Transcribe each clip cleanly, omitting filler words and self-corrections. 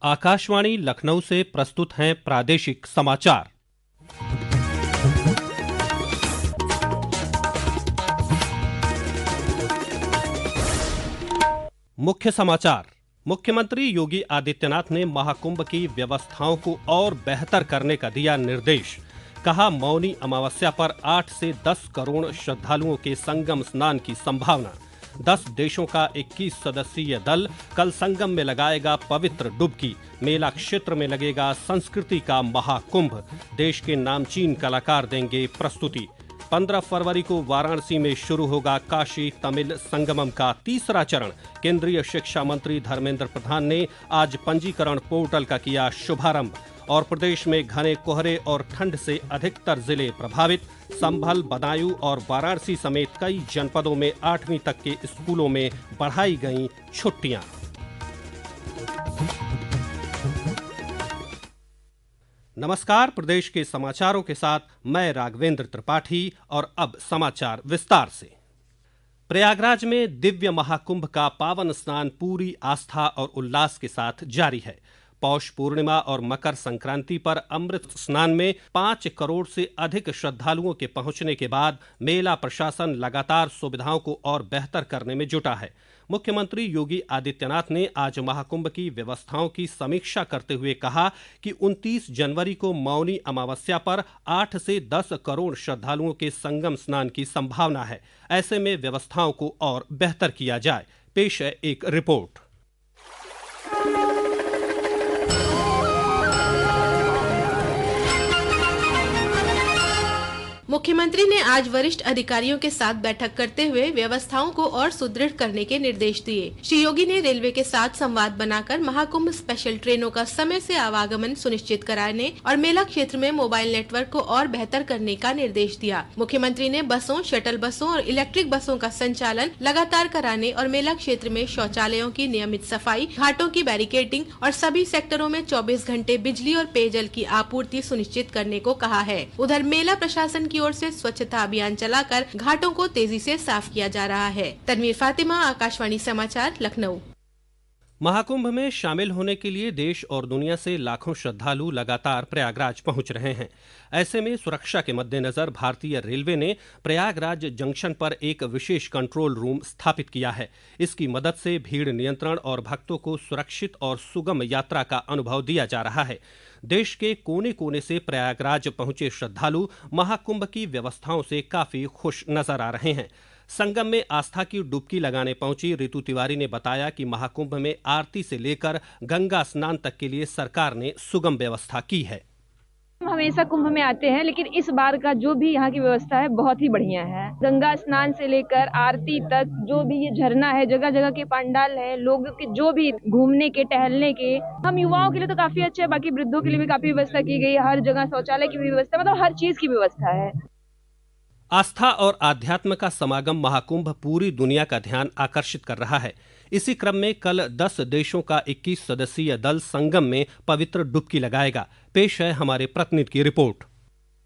आकाशवाणी लखनऊ से प्रस्तुत हैं प्रादेशिक समाचार। मुख्य समाचार। मुख्यमंत्री योगी आदित्यनाथ ने महाकुंभ की व्यवस्थाओं को और बेहतर करने का दिया निर्देश। कहा, मौनी अमावस्या पर 8 से 10 करोड़ श्रद्धालुओं के संगम स्नान की संभावना। 10 देशों का 21 सदस्यीय दल कल संगम में लगाएगा पवित्र डुबकी। मेला क्षेत्र में लगेगा संस्कृति का महाकुंभ। देश के नामचीन कलाकार देंगे प्रस्तुति। 15 फरवरी को वाराणसी में शुरू होगा काशी तमिल संगमम का तीसरा चरण। केंद्रीय शिक्षा मंत्री धर्मेंद्र प्रधान ने आज पंजीकरण पोर्टल का किया शुभारंभ। और प्रदेश में घने कोहरे और ठंड से अधिकतर जिले प्रभावित। संभल, बदायूं और वाराणसी समेत कई जनपदों में 8वीं तक के स्कूलों में बढ़ाई गईं छुट्टियां। नमस्कार, प्रदेश के समाचारों के साथ मैं राघवेंद्र त्रिपाठी। और अब समाचार विस्तार से। प्रयागराज में दिव्य महाकुंभ का पावन स्नान पूरी आस्था और उल्लास के साथ जारी है। पौष पूर्णिमा और मकर संक्रांति पर अमृत स्नान में 5 करोड़ से अधिक श्रद्धालुओं के पहुंचने के बाद मेला प्रशासन लगातार सुविधाओं को और बेहतर करने में जुटा है। मुख्यमंत्री योगी आदित्यनाथ ने आज महाकुंभ की व्यवस्थाओं की समीक्षा करते हुए कहा कि 29 जनवरी को मौनी अमावस्या पर 8 से 10 करोड़ श्रद्धालुओं के संगम स्नान की संभावना है। ऐसे में व्यवस्थाओं को और बेहतर किया जाए। पेश है एक रिपोर्ट। मुख्यमंत्री ने आज वरिष्ठ अधिकारियों के साथ बैठक करते हुए व्यवस्थाओं को और सुदृढ़ करने के निर्देश दिए। श्री योगी ने रेलवे के साथ संवाद बनाकर महाकुंभ स्पेशल ट्रेनों का समय से आवागमन सुनिश्चित कराने और मेला क्षेत्र में मोबाइल नेटवर्क को और बेहतर करने का निर्देश दिया। मुख्यमंत्री ने बसों, शटल बसों और इलेक्ट्रिक बसों का संचालन लगातार कराने और मेला क्षेत्र में शौचालयों की नियमित सफाई, घाटों की बैरिकेडिंग और सभी सेक्टरों में 24 घंटे बिजली और पेयजल की आपूर्ति सुनिश्चित करने को कहा है। उधर मेला प्रशासन की ओर से स्वच्छता अभियान चलाकर घाटों को तेजी से साफ किया जा रहा है। तनवीर फातिमा, आकाशवाणी समाचार, लखनऊ। महाकुंभ में शामिल होने के लिए देश और दुनिया से लाखों श्रद्धालु लगातार प्रयागराज पहुंच रहे हैं। ऐसे में सुरक्षा के मद्देनजर भारतीय रेलवे ने प्रयागराज जंक्शन पर एक विशेष कंट्रोल रूम स्थापित किया है। इसकी मदद से भीड़ नियंत्रण और भक्तों को सुरक्षित और सुगम यात्रा का अनुभव दिया जा रहा है। देश के कोने कोने से प्रयागराज पहुंचे श्रद्धालु महाकुंभ की व्यवस्थाओं से काफी खुश नजर आ रहे हैं। संगम में आस्था की डुबकी लगाने पहुंची ऋतु तिवारी ने बताया कि महाकुंभ में आरती से लेकर गंगा स्नान तक के लिए सरकार ने सुगम व्यवस्था की है। हम हमेशा कुंभ में आते हैं, लेकिन इस बार का जो भी यहाँ की व्यवस्था है बहुत ही बढ़िया है। गंगा स्नान से लेकर आरती तक, जो भी ये झरना है, जगह जगह के पंडाल है, लोगों के जो भी घूमने के, टहलने के, हम युवाओं के लिए तो काफी अच्छे है। बाकी वृद्धों के लिए भी काफी व्यवस्था की गई है। हर जगह शौचालय की भी व्यवस्था, मतलब हर चीज की व्यवस्था है। आस्था और आध्यात्म का समागम महाकुंभ पूरी दुनिया का ध्यान आकर्षित कर रहा है। इसी क्रम में कल 10 देशों का 21 सदस्यीय दल संगम में पवित्र डुबकी लगाएगा। पेश है हमारे प्रतिनिधि की रिपोर्ट।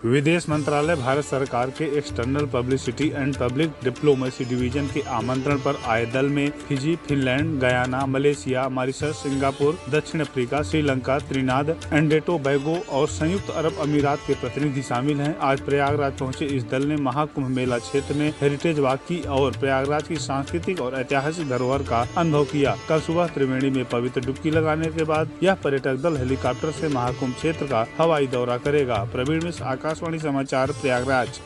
विदेश मंत्रालय भारत सरकार के external publicity and public diplomacy division के आमंत्रण पर आए दल में Fiji, Finland, Guyana, Malaysia, Mauritius, Singapore, दक्षिण Africa, Sri Lanka, Trinidad, and Tobago और संयुक्त अरब अमीरात के प्रतिनिधि शामिल हैं। आज प्रयागराज पहुंचे इस दल ने महाकुंभ मेला क्षेत्र में हेरिटेज वॉक की और प्रयागराज की सांस्कृतिक और ऐतिहासिक धरोहर का अनुभव किया। कल सुबह त्रिवेणी में पवित्र डुबकी लगाने के बाद यह पर्यटक दल हेलीकॉप्टर से महाकुंभ क्षेत्र का हवाई दौरा करेगा। प्रवीण मिश्र, आकाशवाणी समाचार, प्रयागराज।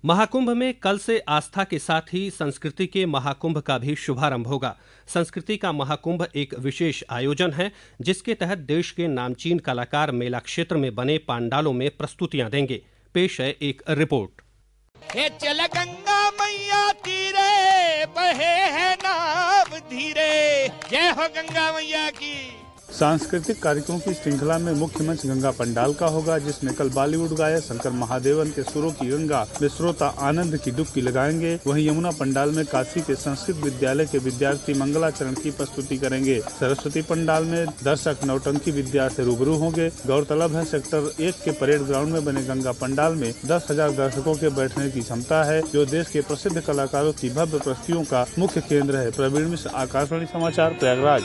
महाकुंभ में कल से आस्था के साथ ही संस्कृति के महाकुंभ का भी शुभारंभ होगा। संस्कृति का महाकुंभ एक विशेष आयोजन है जिसके तहत देश के नामचीन कलाकार मेला क्षेत्र में बने पांडालों में प्रस्तुतियां देंगे। पेश है एक रिपोर्ट। हे चल गंगा मैया तीरे, बहे है नाव धीरे, जय हो गंगा मैया की। सांस्कृतिक कार्यक्रमों की श्रृंखला में मुख्य मंच गंगा पंडाल का होगा, जिसमें कल बॉलीवुड गायक शंकर महादेवन के सुरों की गंगा में श्रोता आनंद की डुबकी लगाएंगे। वहीं यमुना पंडाल में काशी के संस्कृत विद्यालय के विद्यार्थी मंगलाचरण की प्रस्तुति करेंगे। सरस्वती पंडाल में दर्शक नौटंकी विद्या से रूबरू होंगे। गौरतलब है, सेक्टर 1 के परेड ग्राउंड में बने गंगा पंडाल में 10,000 दर्शकों के बैठने की क्षमता है, जो देश के प्रसिद्ध कलाकारों की भव्य प्रस्तुतियों का मुख्य केंद्र है। प्रवीण मिश्र, आकाशवाणी समाचार, प्रयागराज।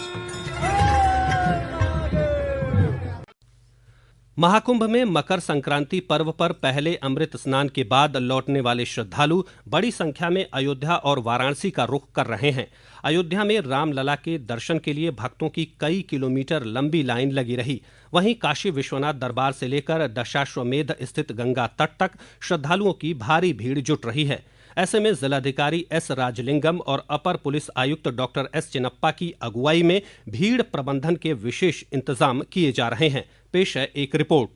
महाकुंभ में मकर संक्रांति पर्व पर पहले अमृत स्नान के बाद लौटने वाले श्रद्धालु बड़ी संख्या में अयोध्या और वाराणसी का रुख कर रहे हैं। अयोध्या में रामलला के दर्शन के लिए भक्तों की कई किलोमीटर लंबी लाइन लगी रही। वहीं काशी विश्वनाथ दरबार से लेकर दशाश्वमेध स्थित गंगा तट तक श्रद्धालुओं की भारी भीड़ जुट रही है। ऐसे में जिलाधिकारी एस राजलिंगम और अपर पुलिस आयुक्त डॉक्टर एस चिनप्पा की अगुवाई में भीड़ प्रबंधन के विशेष इंतजाम किए जा रहे हैं। पेश है एक रिपोर्ट।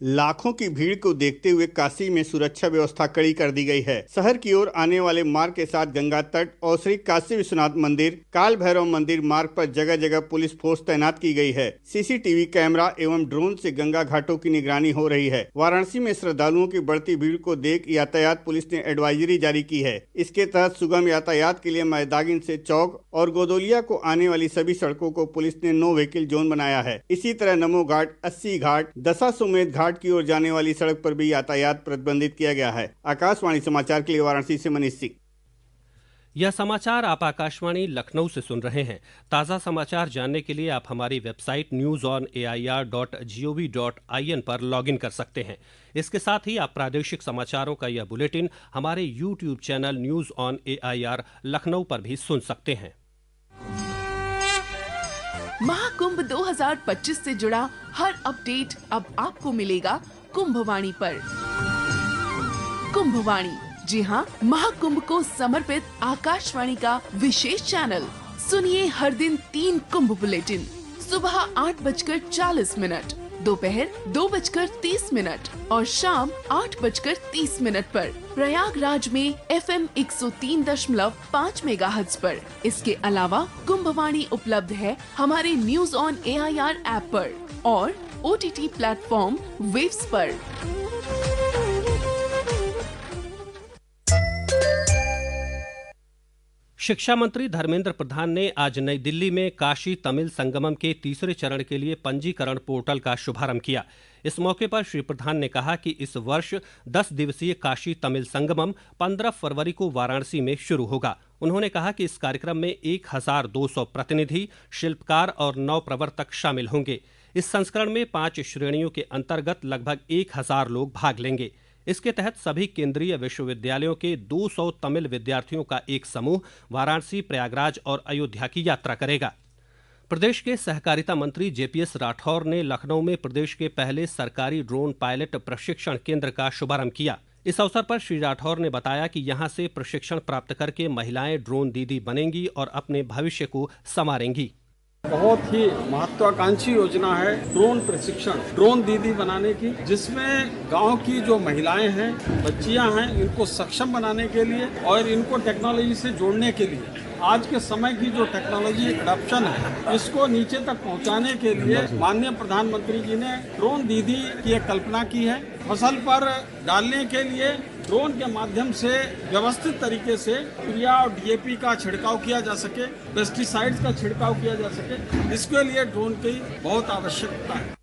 लाखों की भीड़ को देखते हुए काशी में सुरक्षा व्यवस्था कड़ी कर दी गई है। शहर की ओर आने वाले मार्ग के साथ गंगा तट और श्री काशी विश्वनाथ मंदिर, काल भैरव मंदिर मार्ग पर जगह जगह पुलिस फोर्स तैनात की गई है। सीसीटीवी कैमरा एवं ड्रोन से गंगा घाटों की निगरानी हो रही है। वाराणसी में श्रद्धालुओं की बढ़ती भीड़ को देख यातायात पुलिस ने एडवाइजरी जारी की है। इसके तहत सुगम यातायात के लिए मैदागिन से चौक और गोदोलिया को आने वाली सभी सड़कों को पुलिस ने नो व्हीकल जोन बनाया है। इसी तरह नमो घाट, 80 घाट, दशाश्वमेध घाट की ओर जाने वाली सड़क पर भी यातायात प्रतिबंधित किया गया है। आकाशवाणी समाचार के लिए वाराणसी से मनीष सिंह। यह समाचार आप आकाशवाणी लखनऊ से सुन रहे हैं। ताज़ा समाचार जानने के लिए आप हमारी वेबसाइट newsonair.gov.in पर लॉगिन कर सकते हैं। इसके साथ ही आप प्रादेशिक समाचारों का यह बुलेटिन हमारे YouTube channel news on AIR Lucknow पर भी सुन सकते हैं। महाकुंभ 2025 से जुड़ा हर अपडेट अब आपको मिलेगा कुंभवाणी पर। कुंभवाणी, जी हाँ, महाकुंभ को समर्पित आकाशवाणी का विशेष चैनल। सुनिए हर दिन 3 कुंभ बुलेटिन, सुबह 8:40, दोपहर 2:30 और शाम 8:30 पर प्रयागराज में FM 103.5 मेगाहर्ट्ज पर। इसके अलावा कुंभवाणी उपलब्ध है हमारे न्यूज ऑन AIR ऐप पर और OTT प्लेटफॉर्म वेव्स पर। शिक्षा मंत्री धर्मेंद्र प्रधान ने आज नई दिल्ली में काशी तमिल संगमम के तीसरे चरण के लिए पंजीकरण पोर्टल का शुभारंभ किया। इस मौके पर श्री प्रधान ने कहा कि इस वर्ष 10 दिवसीय काशी तमिल संगमम 15 फरवरी को वाराणसी में शुरू होगा। उन्होंने कहा कि इस कार्यक्रम में 1200 प्रतिनिधि, शिल्पकार और नवप्रवर्तक शामिल होंगे। इस संस्करण में 5 श्रेणियों के अंतर्गत लगभग 1000 लोग भाग लेंगे। इसके तहत सभी केंद्रीय विश्वविद्यालयों के 200 तमिल विद्यार्थियों का एक समूह वाराणसी, प्रयागराज और अयोध्या की यात्रा करेगा। प्रदेश के सहकारिता मंत्री JPS राठौर ने लखनऊ में प्रदेश के पहले सरकारी ड्रोन पायलट प्रशिक्षण केंद्र का शुभारंभ किया। इस अवसर पर श्री राठौर ने बताया कि यहां से प्रशिक्षण प्राप्त करके महिलाएं ड्रोन दीदी बनेंगी और अपने भविष्य को संवारेंगी। बहुत ही महत्वाकांक्षी योजना है ड्रोन प्रशिक्षण, ड्रोन दीदी बनाने की, जिसमें गांव की जो महिलाएं हैं, बच्चियां हैं, इनको सक्षम बनाने के लिए और इनको टेक्नोलॉजी से जोड़ने के लिए आज के समय की जो टेक्नोलॉजी एडॉप्शन है, इसको नीचे तक पहुंचाने के लिए माननीय प्रधानमंत्री जी ने ड्रोन दीदी की एक कल्पना की है। फसल पर डालने के लिए ड्रोन के माध्यम से व्यवस्थित तरीके से यूरिया और DAP का छिड़काव किया जा सके, पेस्टिसाइड्स का छिड़काव किया जा सके, इसके लिए ड्रोन की बहुत आवश्यकता है।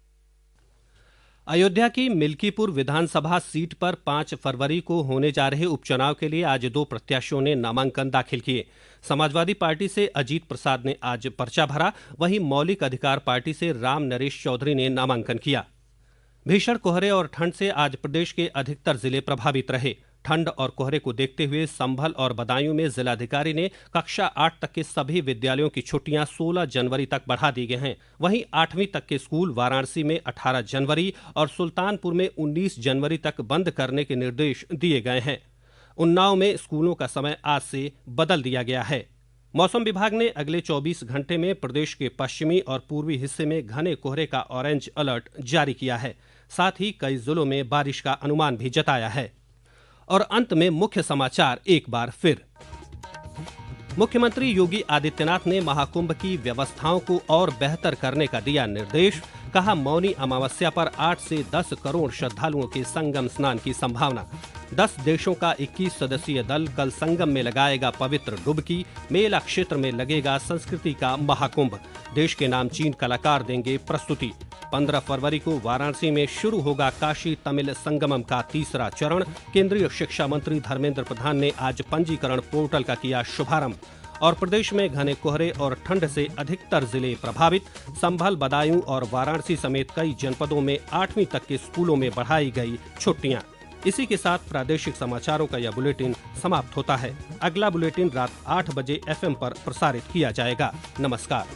अयोध्या की मिल्कीपुर विधानसभा सीट पर 5 फरवरी को होने जा रहे उपचुनाव के लिए आज 2 प्रत्याशियों ने नामांकन दाखिल किए। समाजवादी पार्टी से अजीत प्रसाद ने आज पर्चा भरा, वहीं मौलिक अधिकार पार्टी से राम नरेश चौधरी ने नामांकन किया। भीषण कोहरे और ठंड से आज प्रदेश के अधिकतर जिले प्रभावित रहे। ठंड और कोहरे को देखते हुए संभल और बदायूं में जिलाधिकारी ने कक्षा 8 तक के सभी विद्यालयों की छुट्टियां 16 जनवरी तक बढ़ा दी गई हैं। वहीं 8वीं तक के स्कूल वाराणसी में 18 जनवरी और सुल्तानपुर में 19 जनवरी तक बंद करने के निर्देश दिए गए हैं। उन्नाव में स्कूलों का समय आज से बदल दिया गया है। मौसम विभाग ने अगले 24 घंटे में प्रदेश के पश्चिमी और पूर्वी हिस्से में घने कोहरे का ऑरेंज अलर्ट जारी किया है। साथ ही कई जिलों में बारिश का अनुमान भी जताया है। और अंत में मुख्य समाचार एक बार फिर। मुख्यमंत्री योगी आदित्यनाथ ने महाकुंभ की व्यवस्थाओं को और बेहतर करने का दिया निर्देश। कहा, मौनी अमावस्या पर 8 से 10 करोड़ श्रद्धालुओं के संगम स्नान की संभावना। 10 देशों का 21 सदस्यीय दल कल संगम में लगाएगा पवित्र डुबकी। मेला क्षेत्र में लगेगा संस्कृति का महाकुंभ। देश के नामचीन कलाकार देंगे प्रस्तुति। 15 फरवरी को वाराणसी में शुरू होगा काशी तमिल संगमम का तीसरा चरण। केंद्रीय शिक्षा मंत्री धर्मेंद्र प्रधान ने आज पंजीकरण पोर्टल का किया शुभारंभ। और प्रदेश में घने कोहरे और ठंड से अधिकतर जिले प्रभावित। संभल, बदायूं और वाराणसी समेत कई जनपदों में 8वीं तक के स्कूलों में बढ़ाई गई छुट्टियां। इसी के साथ प्रादेशिक समाचारों का यह बुलेटिन समाप्त होता है। अगला बुलेटिन रात 8 बजे FM पर प्रसारित किया जाएगा। नमस्कार।